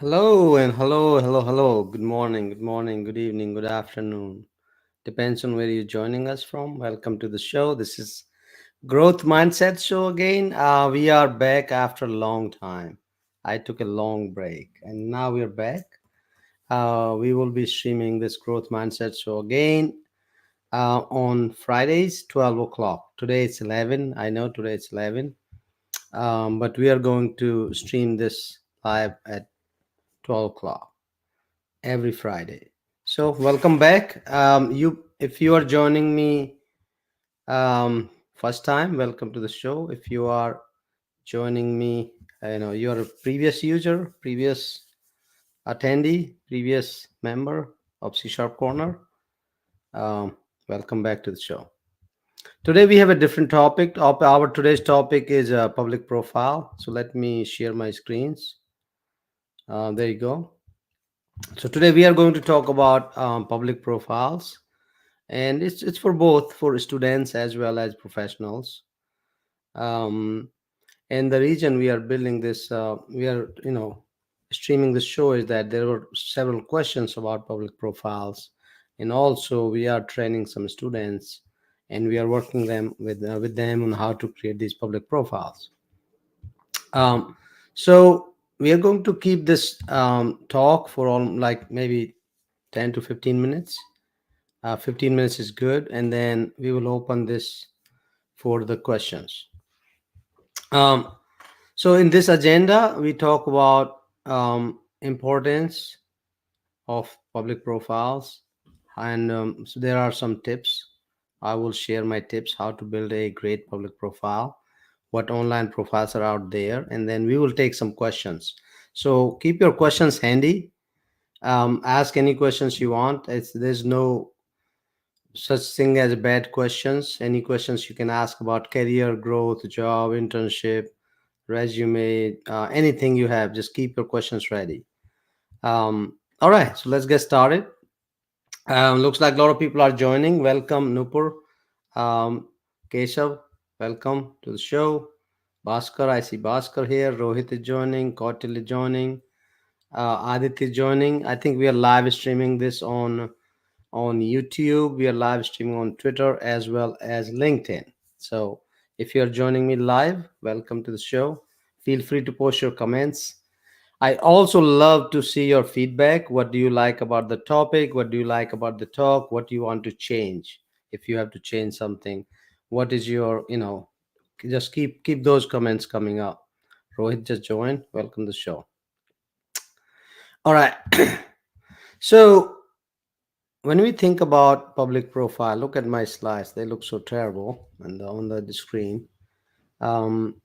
Hello and hello. Good morning, good evening, good afternoon. Depends on where you're joining us from. Welcome to the show. This is Growth Mindset Show again. We are back after a long time. I took a long break and now we're back. We will be streaming this Growth Mindset Show again on Fridays, 12 o'clock. Today it's 11. I know today it's 11. But we are going to stream this live at 12 o'clock every Friday. So welcome back. If you are joining me first time, welcome to the show. If you are joining me, you're a previous user, previous attendee, previous member of C Sharp Corner. Um, Welcome back to the show. Today we have a different topic. Our today's topic is public profile. So let me share my screens. There you go. So today we are going to talk about public profiles, and it's for both for students as well as professionals. um, and the reason we are building this we are streaming this show is that there were several questions about public profiles, and also we are training some students, and we are working with them on how to create these public profiles. So we are going to keep this talk for all like maybe 10 to 15 minutes. 15 minutes is good, and then we will open this for the questions. Um, so in this agenda, we talk about importance of public profiles, and so there are some tips. I will share my tips how to build a great public profile, what online profiles are out there, and then we will take some questions. So keep your questions handy. Ask any questions you want. There's no such thing as bad questions. Any questions you can ask about career growth, job, internship, resume, anything you have, just keep your questions ready. All right, so let's get started. Looks like a lot of people are joining. Welcome, Nupur. um, Keshav, welcome to the show. Bhaskar, I see Bhaskar here. Rohit is joining. Kautil is joining. Aditya is joining. I think we are live streaming this on YouTube. We are live streaming on Twitter as well as LinkedIn. So if you're joining me live, welcome to the show. Feel free to post your comments. I also love to see your feedback. What do you like about the topic? What do you like about the talk? What do you want to change? If you have to change something, what is your, just keep those comments coming up. Rohit just joined. Welcome to the show. All right. So when we think about public profile, look at my slides. They look so terrible and on the screen. Um,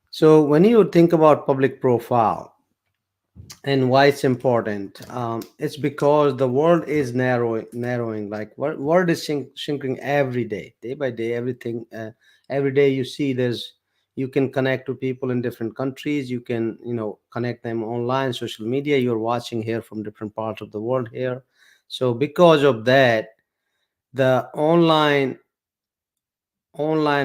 so when you think about public profile and why it's important, it's because the world is narrowing. Like world is shrinking every day by day. Everything, every day you see there's you can connect to people in different countries. You can connect them online, social media. You're watching here from different parts of the world here. So because of that, the online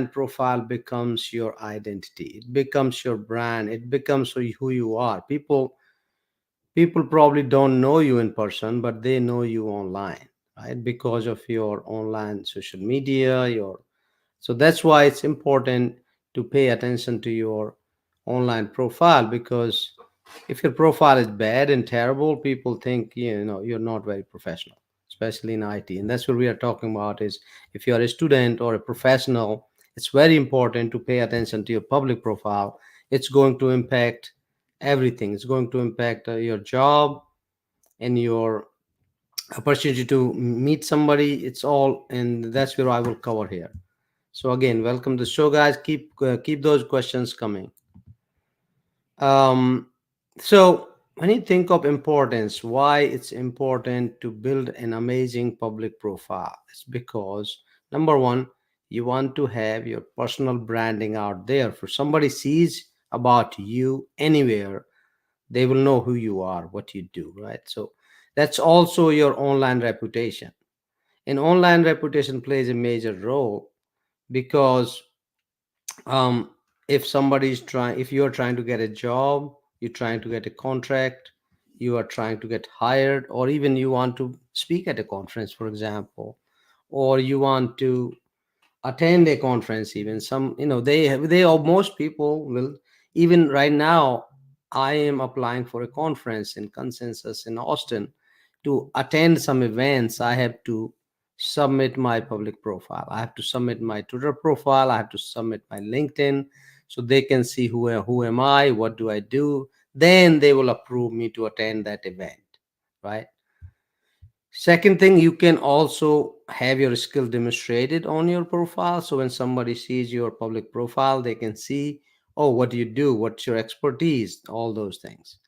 profile becomes your identity, it becomes your brand, it becomes who you are. People probably don't know you in person, but they know you online, right? Because of your online social media, your so that's why it's important to pay attention to your online profile, because if your profile is bad and terrible, people think you're not very professional, especially in IT. And that's what we are talking about is if you're a student or a professional, it's very important to pay attention to your public profile. It's going to impact everything. It's going to impact your job and your opportunity to meet somebody. It's all, and that's where I will cover here. So again, welcome to the show, guys. Keep those questions coming. Um, so when you think of importance, why it's important to build an amazing public profile, it's because number one, you want to have your personal branding out there. For somebody sees about you anywhere, they will know who you are, what you do, right? So that's also your online reputation. And online reputation plays a major role because um, if somebody's trying if you're trying to get a job, you're trying to get a contract, you are trying to get hired, or even you want to speak at a conference, for example, or you want to attend a conference. Even some, they or most people will. Even right now, I am applying for a conference in Consensus in Austin. To attend some events, I have to submit my public profile, I have to submit my Twitter profile, I have to submit my LinkedIn, so they can see who am I, what do I do. Then they will approve me to attend that event, right? Second thing, you can also have your skill demonstrated on your profile. So when somebody sees your public profile, they can see, oh, what do you do? What's your expertise? All those things.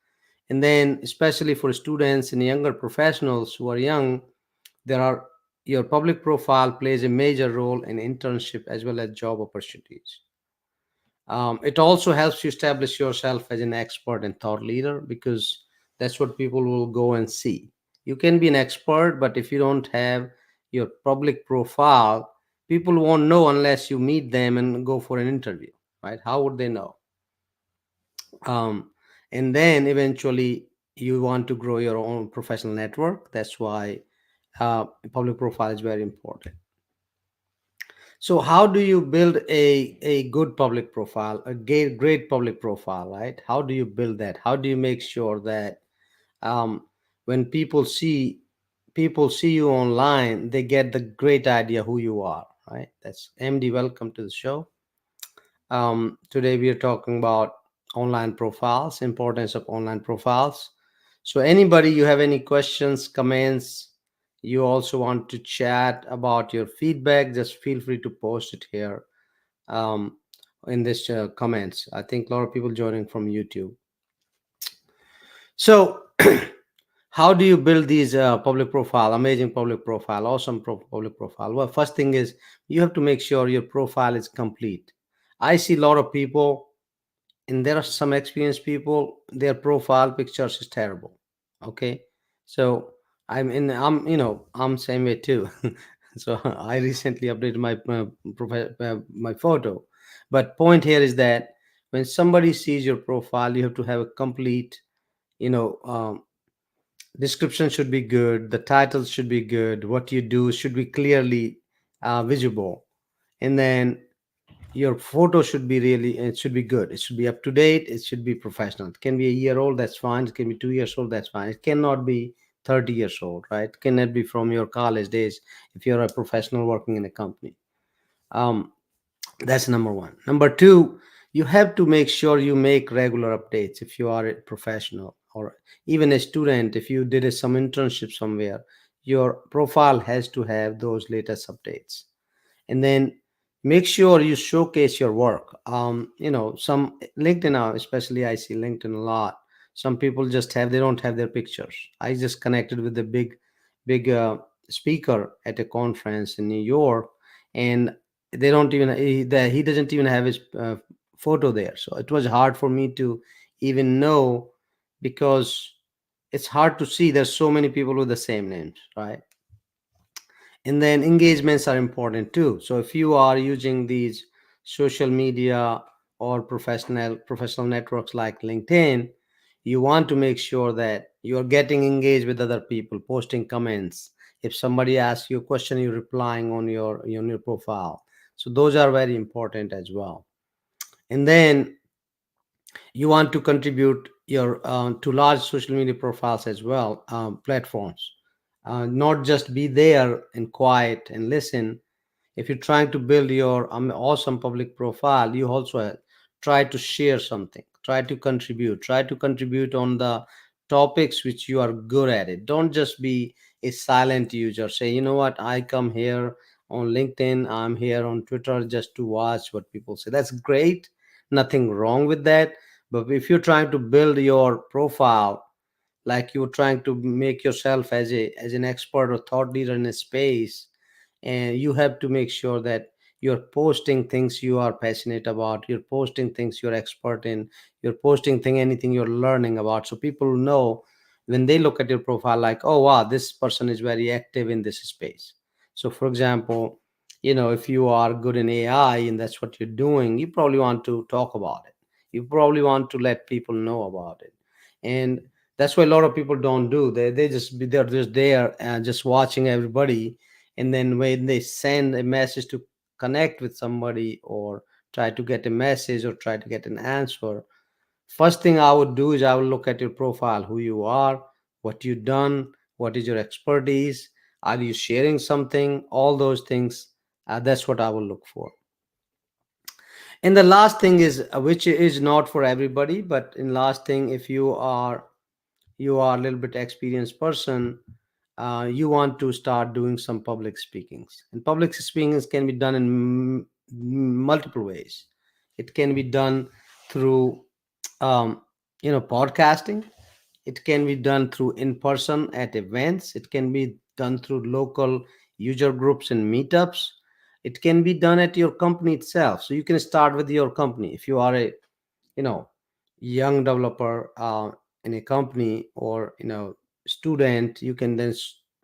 And then, especially for students and younger professionals who are young, there are your public profile plays a major role in internship as well as job opportunities. It also helps you establish yourself as an expert and thought leader, because that's what people will go and see. You can be an expert, but if you don't have your public profile, people won't know unless you meet them and go for an interview, right? How would they know? Um, and then eventually you want to grow your own professional network. That's why public profile is very important. So how do you build a good public profile, a great public profile, right? How do you build that? How do you make sure that um, when people see you online, they get the great idea who you are, right? That's MD. Welcome to the show. Today we are talking about online profiles, importance of online profiles. So anybody, you have any questions, comments, you also want to chat about your feedback, just feel free to post it here um, in this comments. I think a lot of people joining from YouTube. So how do you build these public profile, amazing public profile, awesome public profile? Well, first thing is you have to make sure your profile is complete. I see a lot of people, and there are some experienced people, their profile pictures is terrible. Okay, so I'm same way too. So I recently updated my photo, but point here is that when somebody sees your profile, you have to have a complete, you know um, description should be good, the title should be good, what you do should be clearly visible, and then your photo should be really, it should be good, it should be up to date, it should be professional. It can be a year old, that's fine. It can be 2 years old, that's fine. It cannot be 30 years old, right? It cannot be from your college days if you're a professional working in a company. um, that's number one. Number two, you have to make sure you make regular updates. If you are a professional or even a student, if you did some internship somewhere, your profile has to have those latest updates. And then make sure you showcase your work. Some LinkedIn now, especially I see LinkedIn a lot. Some people just have, they don't have their pictures. I just connected with the big speaker at a conference in New York, and they don't even he doesn't even have his photo there. So it was hard for me to even know, because it's hard to see. There's so many people with the same names, right? And then engagements are important too. So if you are using these social media or professional networks like LinkedIn, you want to make sure that you are getting engaged with other people, posting comments. If somebody asks you a question, you're replying on your profile. So those are very important as well. And then you want to contribute your to large social media profiles as well, platforms. Not just be there and quiet and listen. If you're trying to build your awesome public profile, you also try to share something, try to contribute on the topics which you are good at. It don't just be a silent user, say, you know what, I come here on LinkedIn, I'm here on Twitter just to watch what people say. That's great, nothing wrong with that. But if you're trying to build your profile, like you're trying to make yourself as an expert or thought leader in a space, and you have to make sure that you're posting things you are passionate about, you're posting things you're expert in, you're posting anything you're learning about, so people know when they look at your profile, like, oh wow, this person is very active in this space. So for example, if you are good in AI and that's what you're doing, you probably want to talk about it, you probably want to let people know about it. And That's why a lot of people don't do. They're just there and just watching everybody, and then when they send a message to connect with somebody or try to get a message or try to get an answer, first thing I would do is I will look at your profile, who you are, what you've done, what is your expertise, are you sharing something, all those things. That's what I will look for. And the last thing is, which is not for everybody, but in last thing, if you are a little bit experienced person, you want to start doing some public speakings. And public speakings can be done in multiple ways. It can be done through um, podcasting. It can be done through in person at events. It can be done through local user groups and meetups. It can be done at your company itself. So you can start with your company. If you are a you know young developer in a company, or student, you can then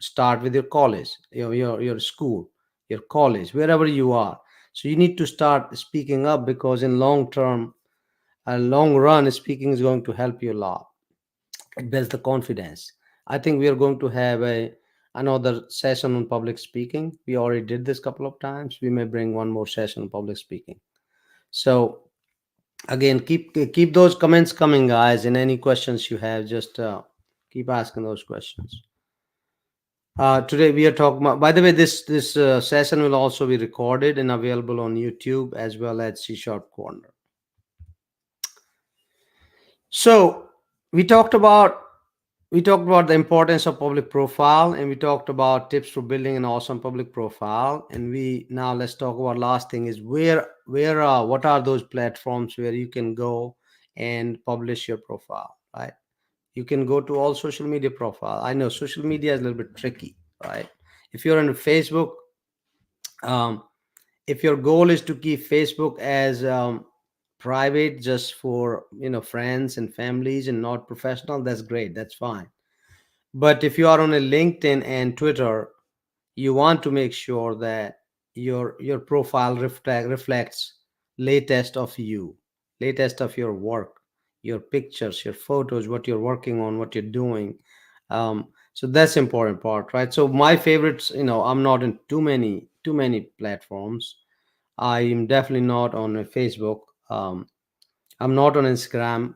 start with your college, your school, your college, wherever you are. So you need to start speaking up, because in long term, a long run, speaking is going to help you a lot. It builds the confidence. I think we are going to have a another session on public speaking. We already did this couple of times. We may bring one more session on public speaking. So again, keep those comments coming, guys, and any questions you have, just keep asking those questions. Today we are talking about, by the way, this session will also be recorded and available on YouTube as well as C Sharp Corner. So we talked about we talked about the importance of public profile, and we talked about tips for building an awesome public profile. And we now let's talk about last thing is where what are those platforms where you can go and publish your profile, right? You can go to all social media profile. I know social media is a little bit tricky, right? If you're on Facebook, um, if your goal is to keep Facebook as private, just for friends and families and not professional, that's great, that's fine. But if you are on a LinkedIn and Twitter, you want to make sure that your profile reflects latest of you, latest of your work, your pictures, your photos, what you're working on, what you're doing. So that's important part, right? So my favorites, I'm not in too many platforms. I am definitely not on a Facebook. I'm not on Instagram.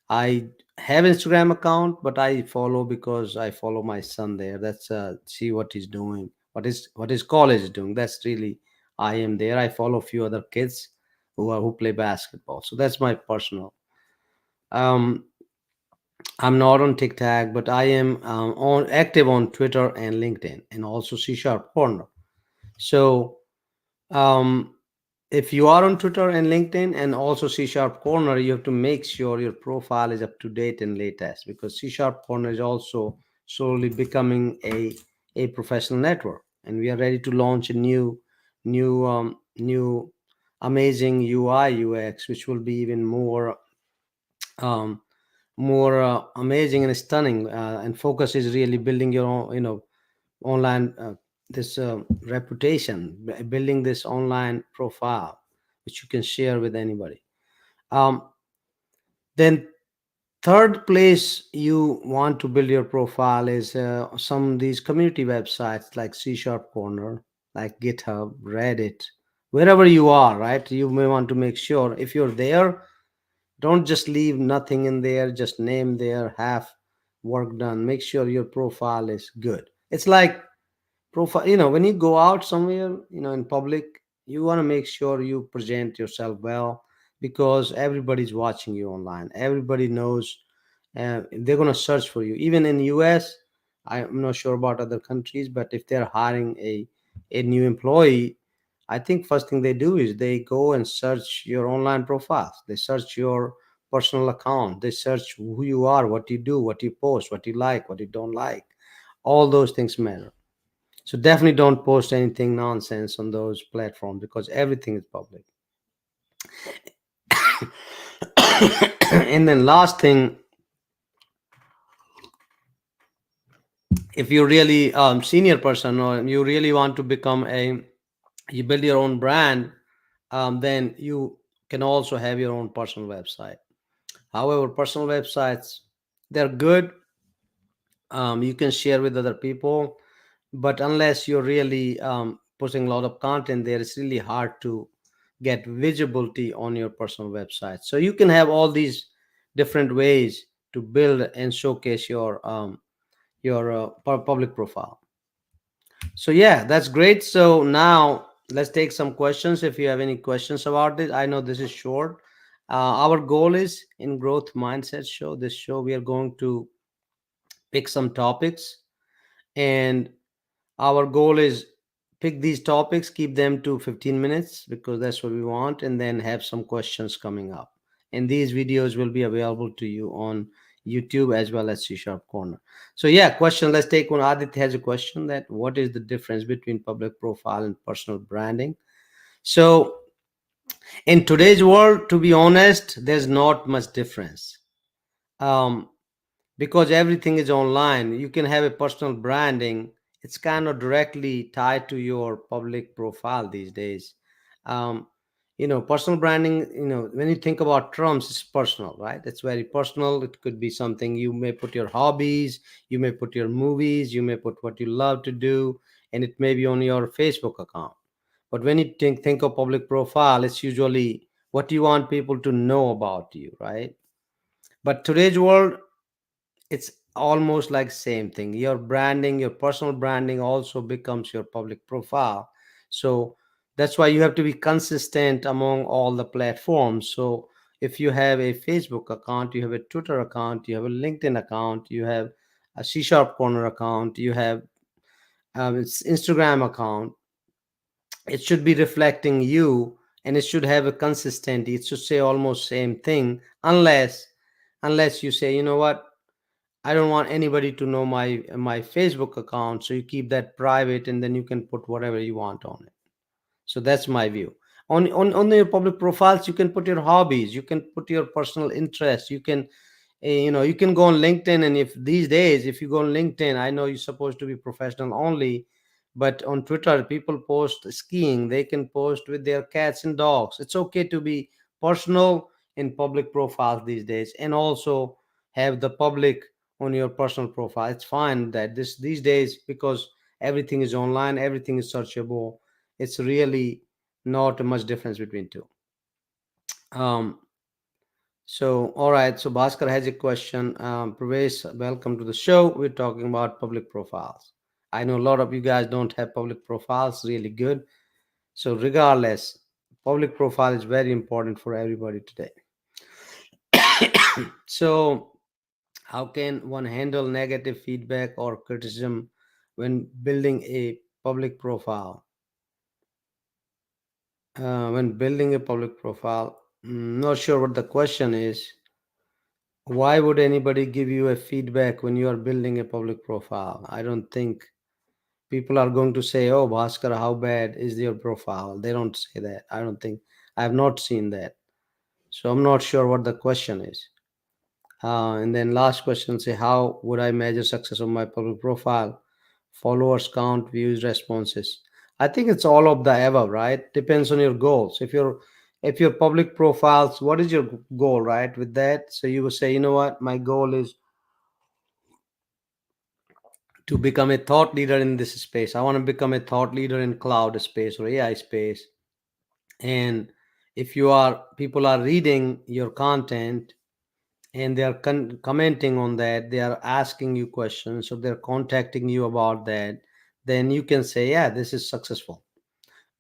I have Instagram account, but I follow because I follow my son there. That's see what he's doing, what his college is doing. That's really, I am there. I follow a few other kids who play basketball. So that's my personal. Um, I'm not on TikTok, but I am on active on Twitter and LinkedIn, and also C Sharp Corner. So um, if you are on Twitter and LinkedIn and also C Sharp Corner, you have to make sure your profile is up to date and latest, because C Sharp Corner is also slowly becoming a professional network, and we are ready to launch a new amazing UI UX, which will be even um, more amazing and stunning. And focus is really building your own, online this reputation, building this online profile which you can share with anybody. Um, then third place you want to build your profile is some of these community websites like C Sharp Corner, like GitHub, Reddit, wherever you are, right? You may want to make sure if you're there, don't just leave nothing in there, just name there, half work done. Make sure your profile is good. It's like profile, when you go out somewhere, in public, you want to make sure you present yourself well, because everybody's watching you online. Everybody knows, they're going to search for you. Even in US, I'm not sure about other countries, but if they're hiring a new employee, I think first thing they do is they go and search your online profiles. They search your personal account. They search who you are, what you do, what you post, what you like, what you don't like. All those things matter. So definitely don't post anything nonsense on those platforms, because everything is public. And then last thing, if you're really senior person, or you really want to become you build your own brand, then you can also have your own personal website. However, personal websites, they're good, You can share with other people, but unless you're really posting a lot of content there, it's really hard to get visibility on your personal website. So you can have all these different ways to build and showcase your public profile. So yeah, that's great. So now let's take some questions. If you have any questions about this, I know this is short. Our goal is in Growth Mindset Show. This show we are going to pick some topics, and our goal is pick these topics, keep them to 15 minutes because that's what we want, and then have some questions coming up. And these videos will be available to you on YouTube as well as C Sharp Corner. So yeah, question. Let's take one. Aditya has a question that what is the difference between public profile and personal branding? So in today's world, to be honest, there's not much difference. Um, because everything is online, you can have a personal branding. It's kind of directly tied to your public profile these days. um, Personal branding, when you think about terms, it's personal, right? It's very personal. It could be something, you may put your hobbies, you may put your movies, you may put what you love to do, and it may be on your Facebook account. But when you think of public profile, it's usually what you want people to know about you, right? But today's world, it's almost like same thing. Your branding, your personal branding also becomes your public profile. So that's why you have to be consistent among all the platforms. So if you have a Facebook account, you have a Twitter account, you have a LinkedIn account, you have a C Sharp Corner account, you have it's Instagram account, it should be reflecting you, and it should have a consistency. It should say almost same thing, unless you say, you know what, I don't want anybody to know my Facebook account, so you keep that private, and then you can put whatever you want on it. So that's my view. On your public profiles, you can put your hobbies, you can put your personal interests, you can you can go on LinkedIn. And if these days, if you go on LinkedIn, I know you're supposed to be professional only, but on Twitter people post skiing, they can post with their cats and dogs. It's okay to be personal in public profiles these days, and also have the public on your personal profile. It's fine that this these days, because everything is online, everything is searchable. It's really not much difference between two. um so, all right. So, Bhaskar has a question. Pravesh, welcome to the show. We're talking about public profiles. I know a lot of you guys don't have public profiles, really good. So, regardless, public profile is very important for everybody today. So, how can one handle negative feedback or criticism when building a public profile? When building a public profile, not sure what the question is. Why would anybody give you a feedback when you are building a public profile? I don't think people are going to say, "Oh, Bhaskar, how bad is your profile?" They don't say that. I don't think. I have not seen that. So I'm not sure what the question is. And then last question, say, how would I measure success of my public profile? Followers count, views, responses. I think it's all of the above, right? Depends on your goals. If your public profiles, what is your goal, right? With that, so you will say, you know what, my goal is to become a thought leader in this space. I want to become a thought leader in cloud space or AI space. And if you are people are reading your content and they are commenting on that, they are asking you questions, so they're contacting you about that, then you can say, yeah, this is successful.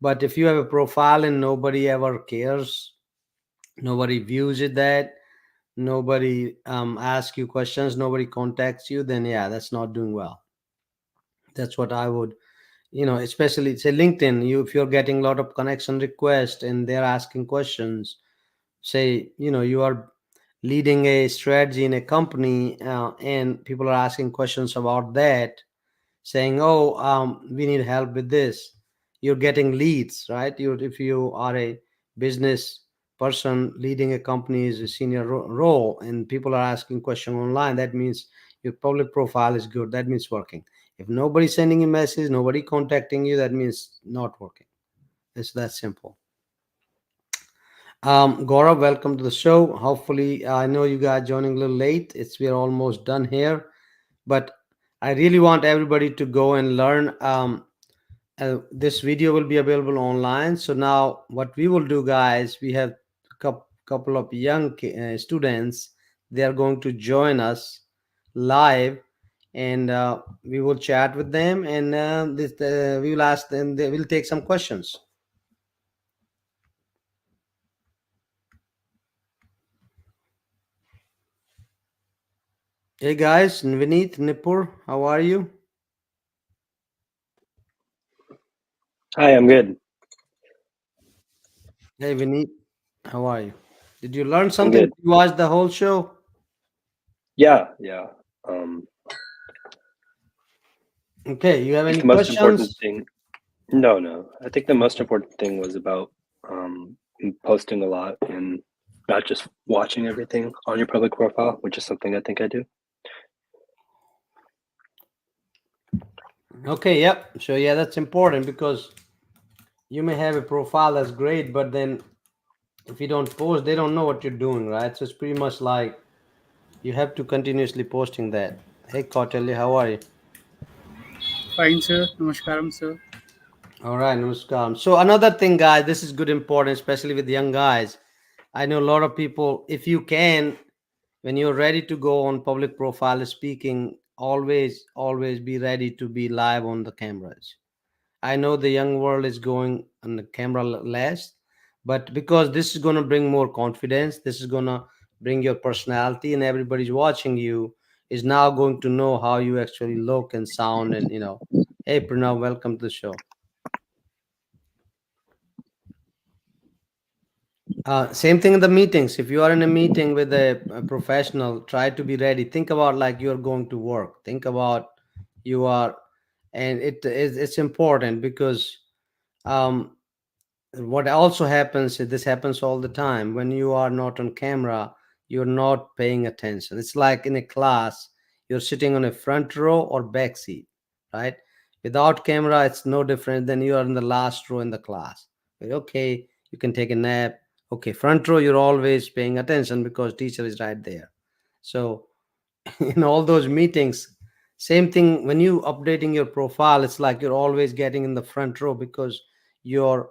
But if you have a profile and nobody ever cares, nobody views it, that nobody asks you questions, nobody contacts you, then yeah, that's not doing well. That's what I would, especially say LinkedIn. You If you're getting a lot of connection requests and they're asking questions, say, you are leading a strategy in a company, and people are asking questions about that, saying, oh, we need help with this. You're getting leads, right? If you are a business person leading a company is a senior role, and people are asking questions online, that means your public profile is good. That means working. If nobody's sending you message, nobody contacting you, that means not working. It's that simple. Gaurav, welcome to the show. Hopefully, I know you guys joining a little late. We're almost done here, but I really want everybody to go and learn. This video will be available online. So now, what we will do, guys, we have a couple of young students. They are going to join us live, and we will chat with them, and we will ask them. They will take some questions. Hey guys, Vineet, Nipur, how are you? Hi, I'm good. Hey Vineet, how are you? Did you learn I'm something? good. Did you watch the whole show? Yeah. Um, Okay, you I have think any the most important questions? thing. No. I think the most Okay. important thing was about um, posting a lot and not just watching everything on your public profile, which is something I think I do. Okay, yep. So yeah, that's important because you may have a profile that's great, but then if you don't post, they don't know what you're doing, right? So it's pretty much like you have to continuously posting that. Hey Kautilya, how are you? Fine, sir. Namaskaram, sir. All right, namaskar. So another thing, guys, this is good important, especially with young guys. I know a lot of people, if you can, when you're ready to go on public profile speaking, always be ready to be live on the cameras. I know the young world is going on the camera less, but because this is going to bring more confidence, this is going to bring your personality, and everybody's watching you is now going to know how you actually look and sound. And hey Pranav, welcome to the show. Same thing in the meetings. If you are in a meeting with a professional, try to be ready. Think about like you're going to work. Think about you are, and it's important because um, what also happens is this happens all the time when you are not on camera, you're not paying attention. It's like in a class, you're sitting on a front row or back seat, right? Without camera, it's no different than you are in the last row in the class. Okay, you can take a nap. Okay, front row, you're always paying attention because teacher is right there. So in all those meetings, same thing when you updating your profile, it's like you're always getting in the front row because your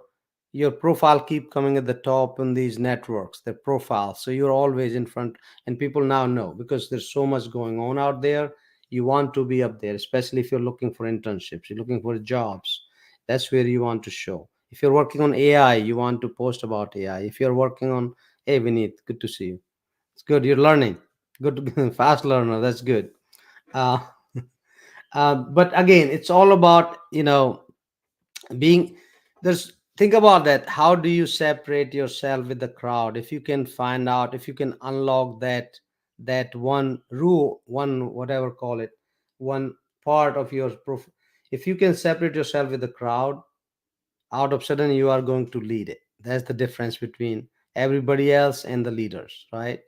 your profile keep coming at the top in these networks, the profile, so you're always in front. And people now know because there's so much going on out there. You want to be up there, especially if you're looking for internships, you're looking for jobs. That's where you want to show. If you're working on AI, you want to post about AI. If you're working on, hey Vineet, good to see you. It's good. You're learning. Good, fast learner. That's good. Uh, but again, it's all about being there's. Think about that. How do you separate yourself with the crowd? If you can find out, if you can unlock that one rule, one whatever call it, one part of your if you can separate yourself with the crowd, out of sudden you are going to lead it. That's the difference between everybody else and the leaders, right?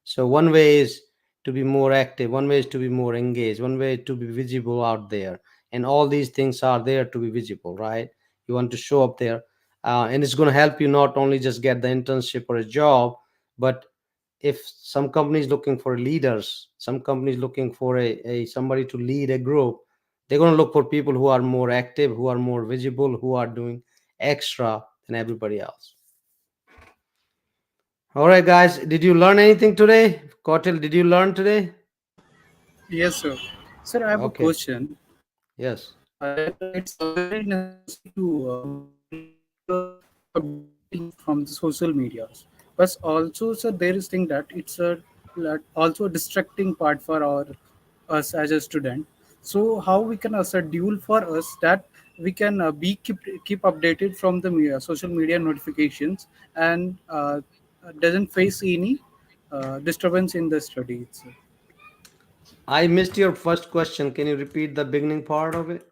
So one way is to be more active, one way is to be more engaged, one way to be visible out there, and all these things are there to be visible, right? You want to show up there, and it's going to help you not only just get the internship or a job, but if some companies looking for leaders, some companies looking for a somebody to lead a group, they're going to look for people who are more active, who are more visible, who are doing extra than everybody else. All right, guys, did you learn anything today? Kotil, did you learn today? Yes, sir. Sir, I have a Okay. question. Yes. That it's very necessary to keep updating from the social medias. But also, sir, there is thing that it's a also a distracting part for our us as a student. So how we can as a dual for us that we can be keep updated from the social media notifications and doesn't face any disturbance in the studies. I missed your first question. Can you repeat the beginning part of it?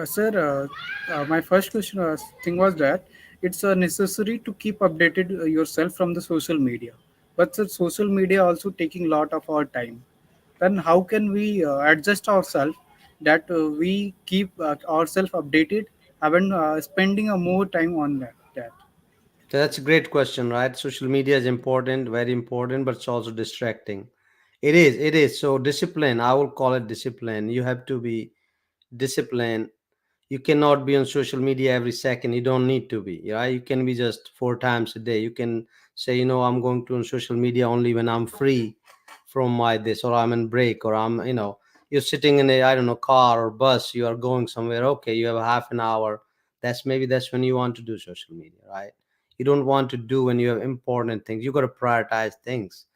Sir, my first question thing was that it's necessary to keep updated yourself from the social media, but the social media also taking lot of our time. Then how can we adjust ourselves that we keep ourselves updated, and spending a more time on that? That's a great question, right? Social media is important, very important, but it's also distracting. It is. So discipline, I will call it discipline. You have to be disciplined. You cannot be on social media every second. You don't need to be, right? You can be just 4 times a day. You can say, I'm going to on social media only when I'm free from my this, or I'm in break, or you're sitting in a, I don't know, car or bus, you are going somewhere. Okay, you have a half an hour. That's when you want to do social media, right? You don't want to do when you have important things. You got to prioritize things.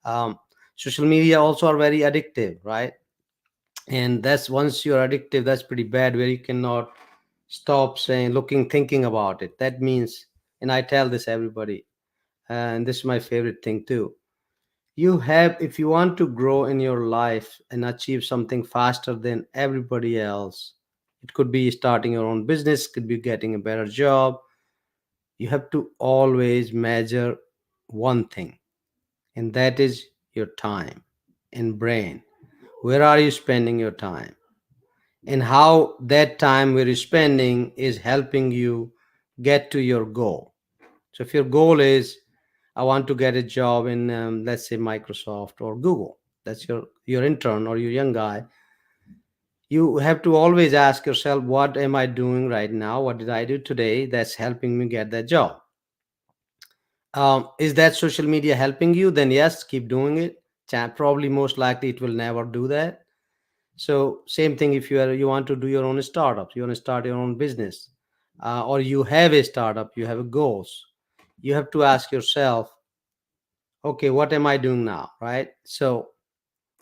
um, Social media also are very addictive, right? And that's, once you're addictive, that's pretty bad, where you cannot stop saying, looking, thinking about it. That means, and I tell this everybody, and this is my favorite thing too. You have, if you want to grow in your life and achieve something faster than everybody else, it could be starting your own business, could be getting a better job. You have to always measure one thing, and that is your time and brain. Where are you spending your time, and how that time where you're spending is helping you get to your goal. So if your goal is, I want to get a job in, let's say, Microsoft or Google, that's your intern or your young guy, you have to always ask yourself, what am I doing right now? What did I do today that's helping me get that job? Is that social media helping you? Then yes, keep doing it. Probably most likely it will never do that. So same thing, if you want to do your own startup, you want to start your own business, or you have a startup, you have goals, you have to ask yourself, okay, what am I doing now, right? So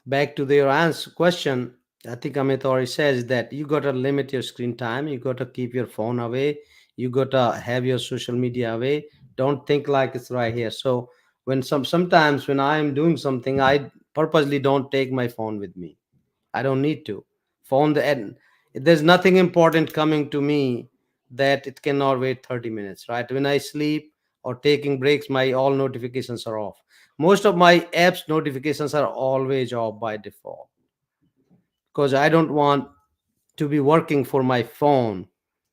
back to your answer question, I think Amit already says that you got to limit your screen time, you got to keep your phone away, you got to have your social media away. Don't think like it's right here. So sometimes when I am doing something, I purposely don't take my phone with me. I don't need to. Phone the end. There's nothing important coming to me that it cannot wait 30 minutes, right? When I sleep or taking breaks, my all notifications are off. Most of my apps notifications are always off by default, because I don't want to be working for my phone.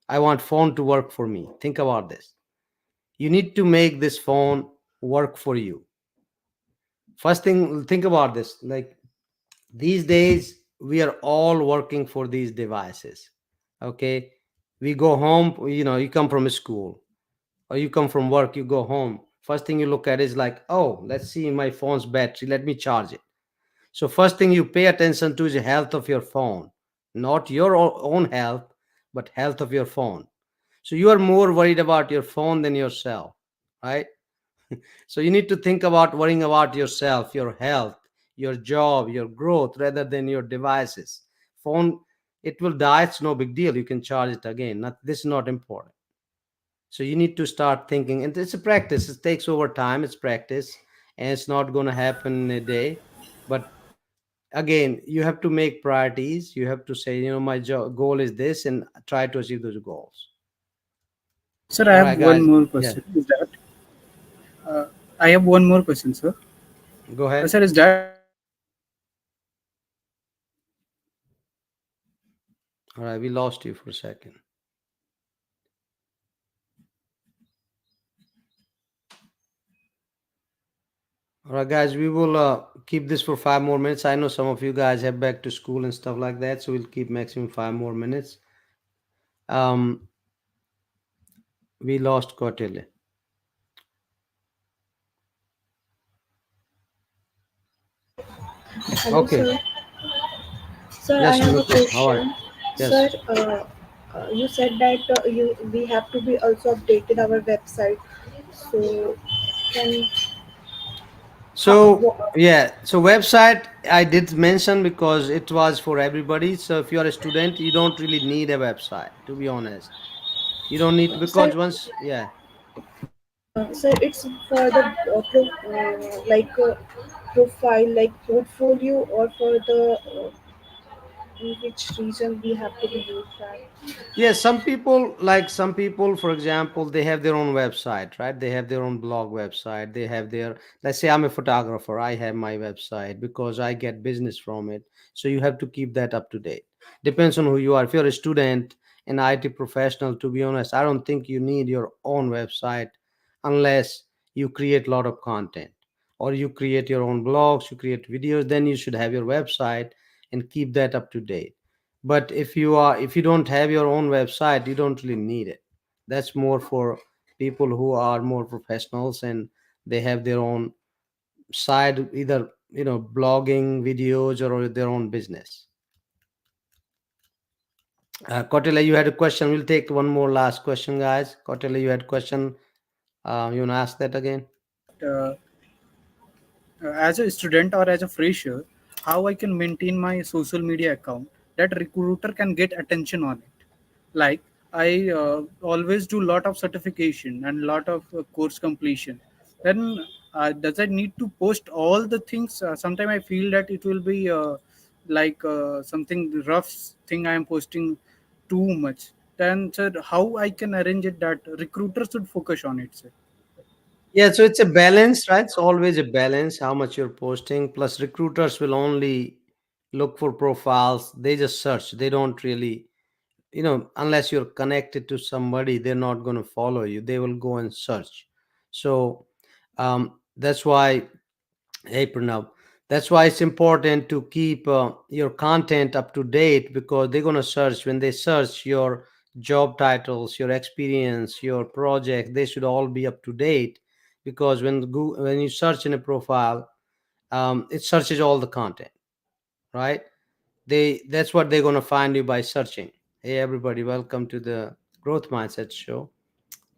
I want phone to work for me. Think about this. You need to make this phone work for you. First thing, think about this. Like, these days we are all working for these devices. Okay, we go home, you come from school or you come from work, you go home, first thing you look at is like, oh, let's see my phone's battery, let me charge it. So first thing you pay attention to is the health of your phone, not your own health, but health of your phone. So you are more worried about your phone than yourself, right? So you need to think about worrying about yourself, your health, your job, your growth, rather than your devices. Phone, it will die. It's no big deal. You can charge it again. This is not important. So you need to start thinking, and it's a practice. It takes over time. It's practice, and it's not going to happen in a day. But again, you have to make priorities. You have to say, my goal is this, and try to achieve those goals. Sir, I All have right, one guys. more Yeah, question. Is that uh, I have one more question, sir. go ahead. Sir, is that All right, we lost you for a second. All right, guys, we will keep this for 5 more minutes. I know some of you guys have back to school and stuff like that, so we'll keep maximum 5 more minutes. Um, we lost Kotile. Hello, Okay. sir. Sir, I Yes, have a Mrutu, how are you? question. Yes. Sir, you said that we have to be also updated our website. So, can how, So, wha- yeah, so website I did mention because it was for everybody. So, if you are a student, you don't really need a website, to be honest. You don't need, sir, because once, yeah. sir, it's for the like profile, like portfolio, or for the in which region we have to be used that. Yes, some people, for example, they have their own website, right? They have their own blog website. They have their, let's say I'm a photographer, I have my website because I get business from it. So you have to keep that up to date. Depends on who you are. If you're a student, an IT professional, to be honest, I don't think you need your own website unless you create a lot of content. or you create your own blogs, you create videos, then you should have your website and keep that up to date. But if you don't have your own website, you don't really need it. That's more for people who are more professionals and they have their own side, either blogging videos or their own business. Kotila, you had a question. We'll take one more last question, guys. Kotila, you had a question. You want to ask that again? uh, as a student or as a fresher, how I can maintain my social media account that recruiter can get attention on it. Like I always do lot of certification and lot of course completion. Then does I need to post all the things? Sometimes I feel that it will be something rough thing I am posting too much. Then sir, how I can arrange it that recruiter should focus on it, sir? Yeah, so it's a balance, right? It's always a balance how much you're posting. Plus, recruiters will only look for profiles. They just search. They don't really, unless you're connected to somebody, they're not going to follow you. They will go and search. So that's why, hey Pranav, that's why it's important to keep your content up to date, because they're going to search. When they search your job titles, your experience, your project, they should all be up to date. Because when you search in a profile, it searches all the content, right? That's what they're going to find you by searching. Hey everybody, welcome to the Growth Mindset Show.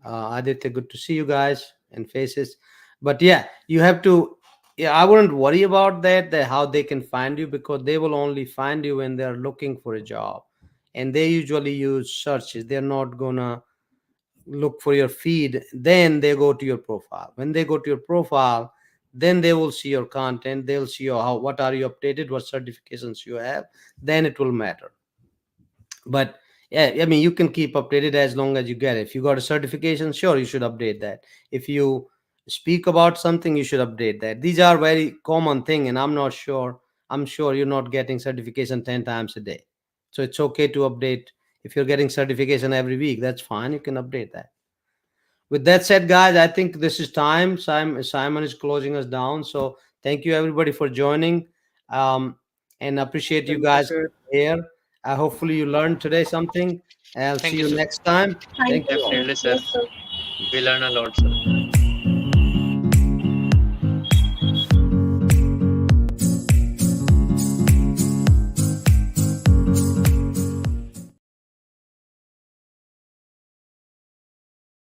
Aditya, good to see you guys and faces. But yeah, you have to. Yeah, I wouldn't worry about that how they can find you, because they will only find you when they're looking for a job, and they usually use searches. They're not gonna look for your feed. Then they go to your profile. When they go to your profile, then they will see your content. They'll see what are you updated, what certifications you have. Then it will matter. But yeah, I mean, you can keep updated as long as you get it. If you got a certification, sure, you should update that. If you speak about something, you should update that. These are very common thing, and I'm sure you're not getting certification 10 times a day. So it's okay to update. If you're getting certification every week, that's fine, you can update that. With that said, guys, I think this is time. Simon is closing us down. So thank you everybody for joining, and appreciate you Thank you, guys sir. here. Hopefully you learned today something. I'll see Thank you, you sir. next time. Thank Thank you, you all. sir. Definitely, sir. Yes, sir. We learn a lot, sir.